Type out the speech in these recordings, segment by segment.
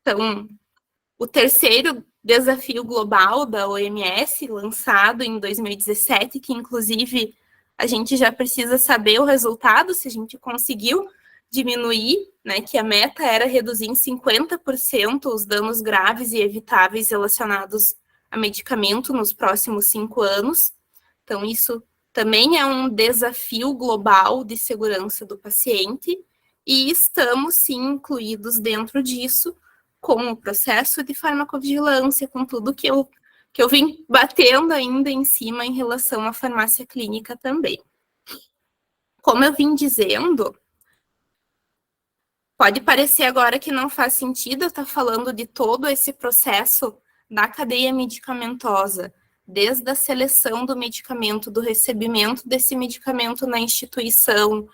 Então, o terceiro desafio global da OMS, lançado em 2017, que inclusive a gente já precisa saber o resultado, se a gente conseguiu diminuir, né, que a meta era reduzir em 50% os danos graves e evitáveis relacionados a medicamento nos próximos 5 anos. Então, isso também é um desafio global de segurança do paciente, e estamos, sim, incluídos dentro disso, com o processo de farmacovigilância, com tudo que eu vim batendo ainda em cima em relação à farmácia clínica também. Como eu vim dizendo, pode parecer agora que não faz sentido eu estar falando de todo esse processo da cadeia medicamentosa, desde a seleção do medicamento, do recebimento desse medicamento na instituição,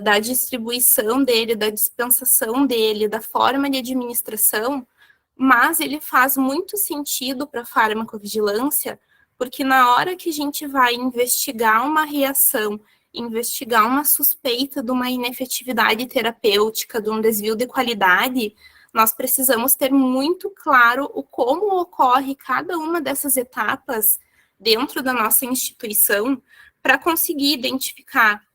da distribuição dele, da dispensação dele, da forma de administração, mas ele faz muito sentido para a farmacovigilância, porque na hora que a gente vai investigar uma reação, investigar uma suspeita de uma inefetividade terapêutica, de um desvio de qualidade, nós precisamos ter muito claro o como ocorre cada uma dessas etapas dentro da nossa instituição para conseguir identificar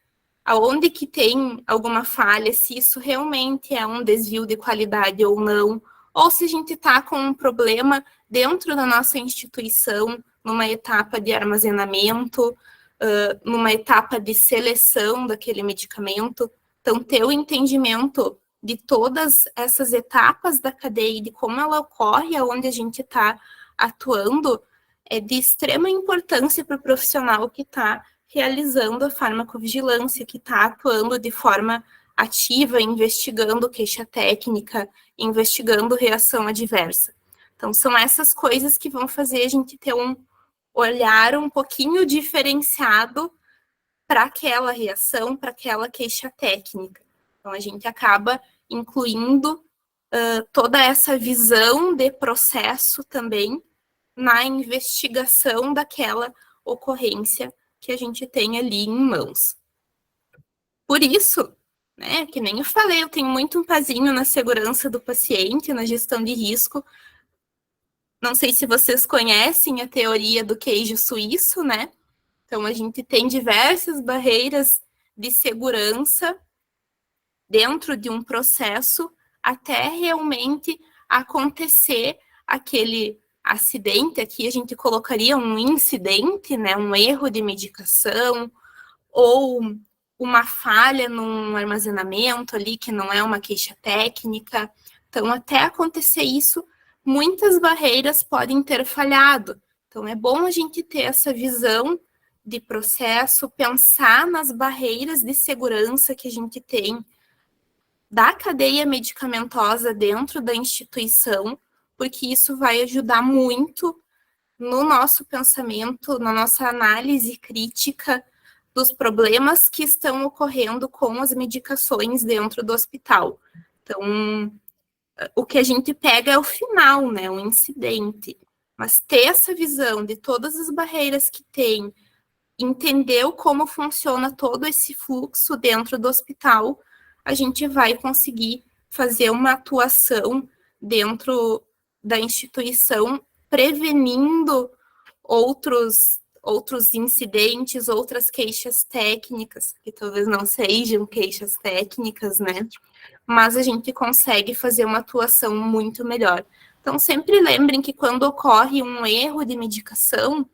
aonde que tem alguma falha, se isso realmente é um desvio de qualidade ou não, ou se a gente está com um problema dentro da nossa instituição, numa etapa de armazenamento, numa etapa de seleção daquele medicamento. Então, ter o entendimento de todas essas etapas da cadeia e de como ela ocorre, aonde a gente está atuando, é de extrema importância para o profissional que está realizando a farmacovigilância, que está atuando de forma ativa, investigando queixa técnica, investigando reação adversa. Então, são essas coisas que vão fazer a gente ter um olhar um pouquinho diferenciado para aquela reação, para aquela queixa técnica. Então, a gente acaba incluindo toda essa visão de processo também na investigação daquela ocorrência que a gente tem ali em mãos. Por isso, né, que nem eu falei, eu tenho muito um pezinho na segurança do paciente, na gestão de risco. Não sei se vocês conhecem a teoria do queijo suíço, né? Então, a gente tem diversas barreiras de segurança dentro de um processo até realmente acontecer aquele acidente. Aqui a gente colocaria um incidente, né, um erro de medicação, ou uma falha num armazenamento ali, que não é uma queixa técnica. Então, até acontecer isso, muitas barreiras podem ter falhado. Então, é bom a gente ter essa visão de processo, pensar nas barreiras de segurança que a gente tem da cadeia medicamentosa dentro da instituição, porque isso vai ajudar muito no nosso pensamento, na nossa análise crítica dos problemas que estão ocorrendo com as medicações dentro do hospital. Então, o que a gente pega é o final, né, o incidente. Mas ter essa visão de todas as barreiras que tem, entender como funciona todo esse fluxo dentro do hospital, a gente vai conseguir fazer uma atuação dentro da instituição, prevenindo outros incidentes, outras queixas técnicas, que talvez não sejam queixas técnicas, né? Mas a gente consegue fazer uma atuação muito melhor. Então, sempre lembrem que quando ocorre um erro de medicação,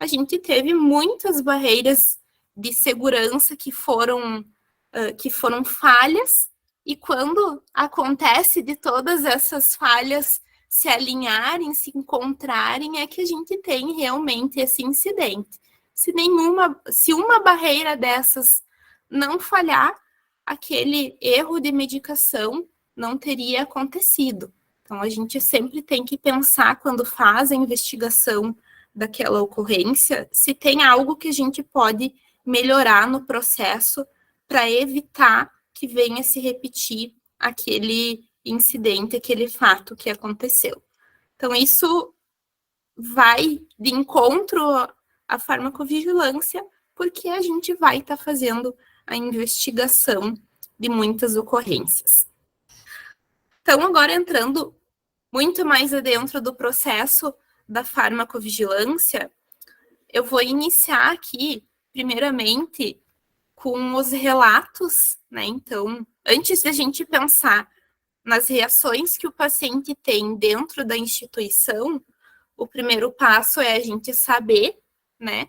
a gente teve muitas barreiras de segurança que foram falhas, e quando acontece de todas essas falhas se alinharem, se encontrarem, é que a gente tem realmente esse incidente. Se uma barreira dessas não falhar, aquele erro de medicação não teria acontecido. Então, a gente sempre tem que pensar, quando faz a investigação daquela ocorrência, se tem algo que a gente pode melhorar no processo para evitar que venha se repetir aquele incidente, aquele fato que aconteceu. Então, isso vai de encontro à farmacovigilância, porque a gente vai estar fazendo a investigação de muitas ocorrências. Então, agora entrando muito mais adentro do processo da farmacovigilância, eu vou iniciar aqui, primeiramente, com os relatos, né? Então, antes da gente pensar nas reações que o paciente tem dentro da instituição, o primeiro passo é a gente saber, né,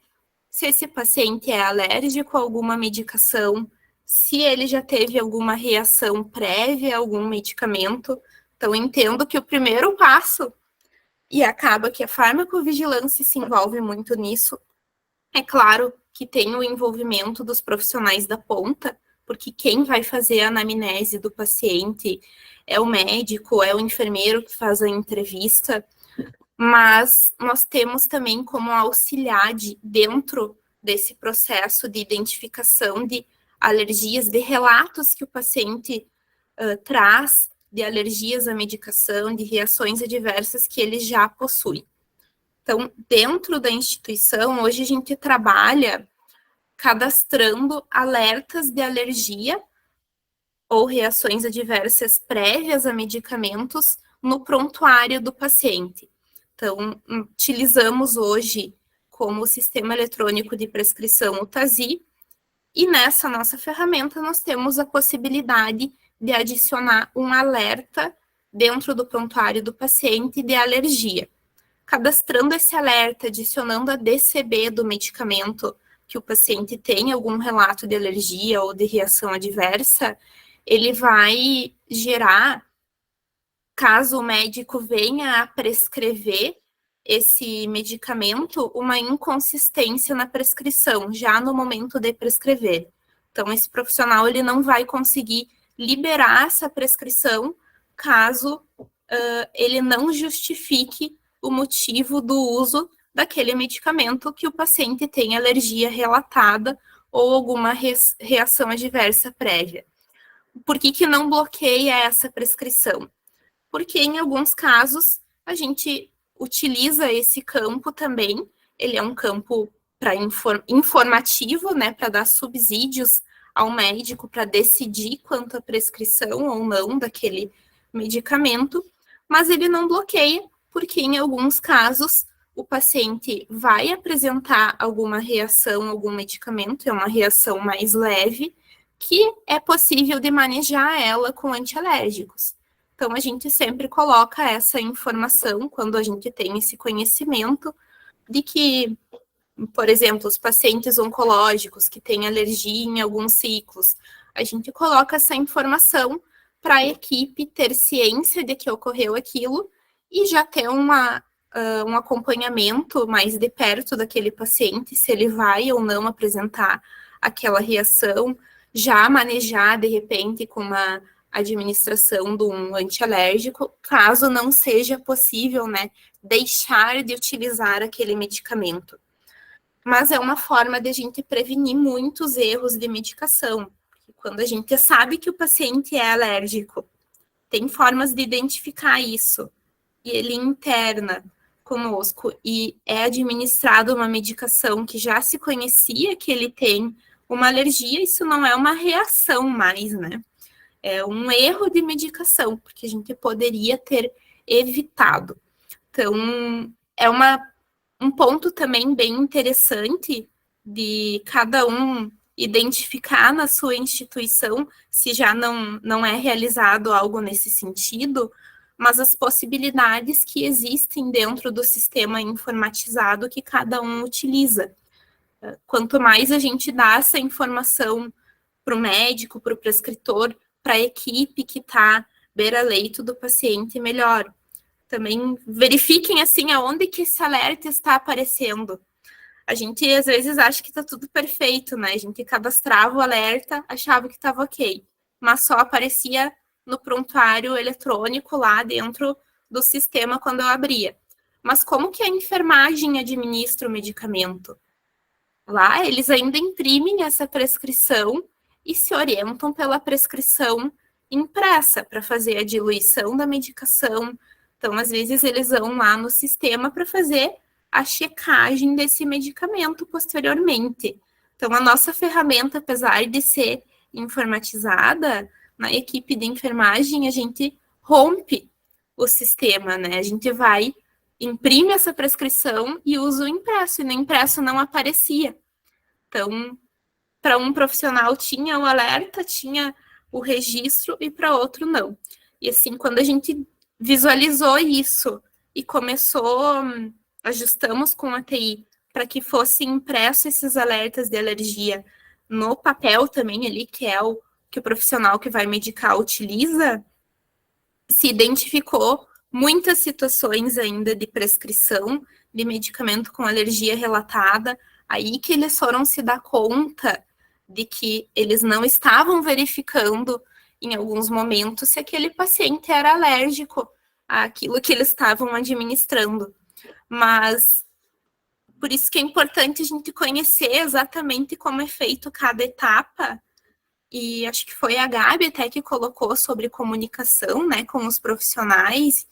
se esse paciente é alérgico a alguma medicação, se ele já teve alguma reação prévia a algum medicamento. Então, entendo que o primeiro passo, e acaba que a farmacovigilância se envolve muito nisso, é claro que tem o envolvimento dos profissionais da ponta, porque quem vai fazer a anamnese do paciente é o médico, é o enfermeiro que faz a entrevista, mas nós temos também como auxiliar dentro desse processo de identificação de alergias, de relatos que o paciente traz de alergias à medicação, de reações adversas que ele já possui. Então, dentro da instituição, hoje a gente trabalha cadastrando alertas de alergia ou reações adversas prévias a medicamentos no prontuário do paciente. Então, utilizamos hoje como sistema eletrônico de prescrição o TASI, e nessa nossa ferramenta nós temos a possibilidade de adicionar um alerta dentro do prontuário do paciente de alergia. Cadastrando esse alerta, adicionando a DCB do medicamento que o paciente tem algum relato de alergia ou de reação adversa, ele vai gerar, caso o médico venha a prescrever esse medicamento, uma inconsistência na prescrição, já no momento de prescrever. Então, esse profissional ele não vai conseguir liberar essa prescrição caso ele não justifique o motivo do uso daquele medicamento que o paciente tem alergia relatada ou alguma reação adversa prévia. Por que não bloqueia essa prescrição? Porque em alguns casos a gente utiliza esse campo também, ele é um campo para informativo, né, para dar subsídios ao médico para decidir quanto à prescrição ou não daquele medicamento, mas ele não bloqueia, porque em alguns casos o paciente vai apresentar alguma reação a algum medicamento, é uma reação mais leve, que é possível de manejar ela com antialérgicos. Então, a gente sempre coloca essa informação quando a gente tem esse conhecimento de que, por exemplo, os pacientes oncológicos que têm alergia em alguns ciclos, a gente coloca essa informação para a equipe ter ciência de que ocorreu aquilo e já ter um acompanhamento mais de perto daquele paciente, se ele vai ou não apresentar aquela reação, já manejar, de repente, com uma administração de um antialérgico, caso não seja possível, né, deixar de utilizar aquele medicamento. Mas é uma forma de a gente prevenir muitos erros de medicação. Quando a gente sabe que o paciente é alérgico, tem formas de identificar isso, e ele interna conosco e é administrado uma medicação que já se conhecia que ele tem uma alergia, isso não é uma reação mais, né? É um erro de medicação, porque a gente poderia ter evitado. Então, é um ponto também bem interessante de cada um identificar na sua instituição se já não é realizado algo nesse sentido, mas as possibilidades que existem dentro do sistema informatizado que cada um utiliza. Quanto mais a gente dá essa informação para o médico, para o prescritor, para a equipe que está beira-leito do paciente, melhor. Também verifiquem, assim, aonde que esse alerta está aparecendo. A gente, às vezes, acha que está tudo perfeito, né? A gente cadastrava o alerta, achava que estava ok, mas só aparecia no prontuário eletrônico lá dentro do sistema quando eu abria. Mas como que a enfermagem administra o medicamento? Lá, eles ainda imprimem essa prescrição e se orientam pela prescrição impressa para fazer a diluição da medicação. Então, às vezes, eles vão lá no sistema para fazer a checagem desse medicamento posteriormente. Então, a nossa ferramenta, apesar de ser informatizada, na equipe de enfermagem, a gente rompe o sistema, né? A gente vai, imprime essa prescrição e usa o impresso, e no impresso não aparecia. Então, para um profissional tinha o alerta, tinha o registro, e para outro não. E assim, quando a gente visualizou isso e começou, ajustamos com a TI para que fosse impresso esses alertas de alergia no papel também ali, que é o que o profissional que vai medicar utiliza, se identificou muitas situações ainda de prescrição de medicamento com alergia relatada, aí que eles foram se dar conta de que eles não estavam verificando em alguns momentos se aquele paciente era alérgico àquilo que eles estavam administrando. Mas por isso que é importante a gente conhecer exatamente como é feito cada etapa, e acho que foi a Gabi até que colocou sobre comunicação, né, com os profissionais.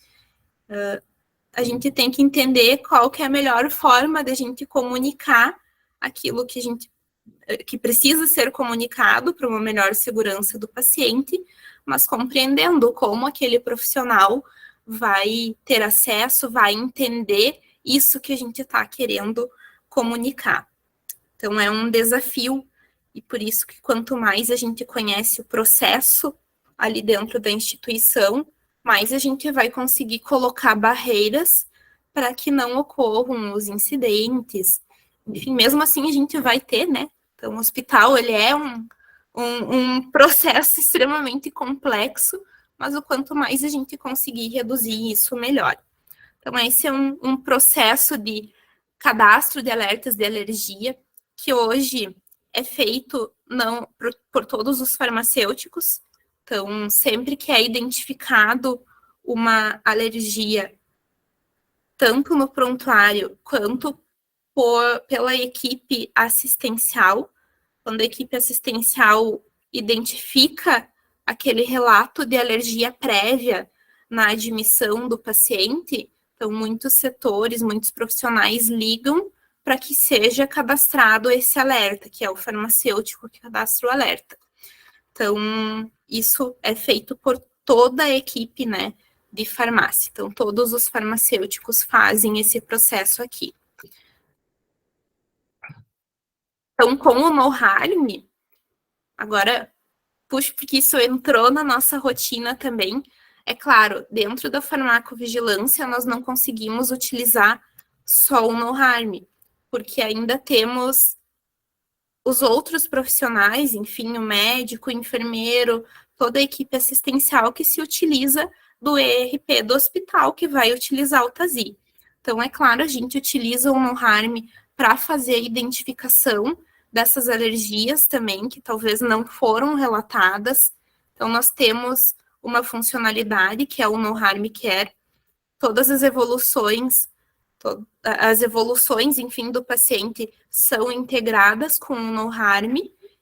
A gente tem que entender qual que é a melhor forma de a gente comunicar aquilo que precisa ser comunicado para uma melhor segurança do paciente, mas compreendendo como aquele profissional vai ter acesso, vai entender isso que a gente está querendo comunicar. Então, é um desafio, e por isso que quanto mais a gente conhece o processo ali dentro da instituição, mais a gente vai conseguir colocar barreiras para que não ocorram os incidentes. Enfim, mesmo assim a gente vai ter, né? Então, o hospital, ele é um processo extremamente complexo, mas o quanto mais a gente conseguir reduzir isso, melhor. Então, esse é um processo de cadastro de alertas de alergia, que hoje é feito não por todos os farmacêuticos. Então, sempre que é identificado uma alergia, tanto no prontuário quanto pela equipe assistencial, quando a equipe assistencial identifica aquele relato de alergia prévia na admissão do paciente, então muitos setores, muitos profissionais ligam para que seja cadastrado esse alerta, que é o farmacêutico que cadastra o alerta. Então, isso é feito por toda a equipe, né, de farmácia. Então, todos os farmacêuticos fazem esse processo aqui. Então, com o no-harm, agora, puxo porque isso entrou na nossa rotina também. É claro, dentro da farmacovigilância, nós não conseguimos utilizar só o no-harm, porque ainda temos os outros profissionais, enfim, o médico, o enfermeiro, toda a equipe assistencial que se utiliza do ERP do hospital, que vai utilizar o TASI. Então, é claro, a gente utiliza o no-harm para fazer a identificação dessas alergias também, que talvez não foram relatadas. Então, nós temos uma funcionalidade, que é o no-harm care, todas as evoluções, enfim, do paciente são integradas com o no-harm,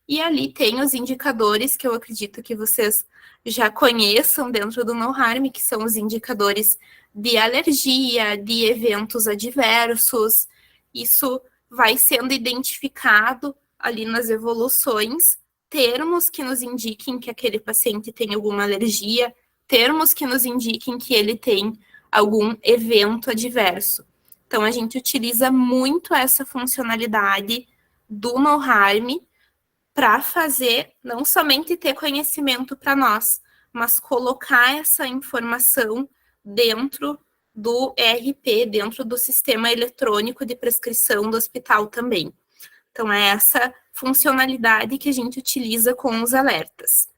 e ali tem os indicadores que eu acredito que vocês já conheçam dentro do no-harm, que são os indicadores de alergia, de eventos adversos. Isso vai sendo identificado ali nas evoluções, termos que nos indiquem que aquele paciente tem alguma alergia, termos que nos indiquem que ele tem algum evento adverso. Então, a gente utiliza muito essa funcionalidade do no-harm para fazer, não somente ter conhecimento para nós, mas colocar essa informação dentro do ERP, dentro do sistema eletrônico de prescrição do hospital também. Então, é essa funcionalidade que a gente utiliza com os alertas.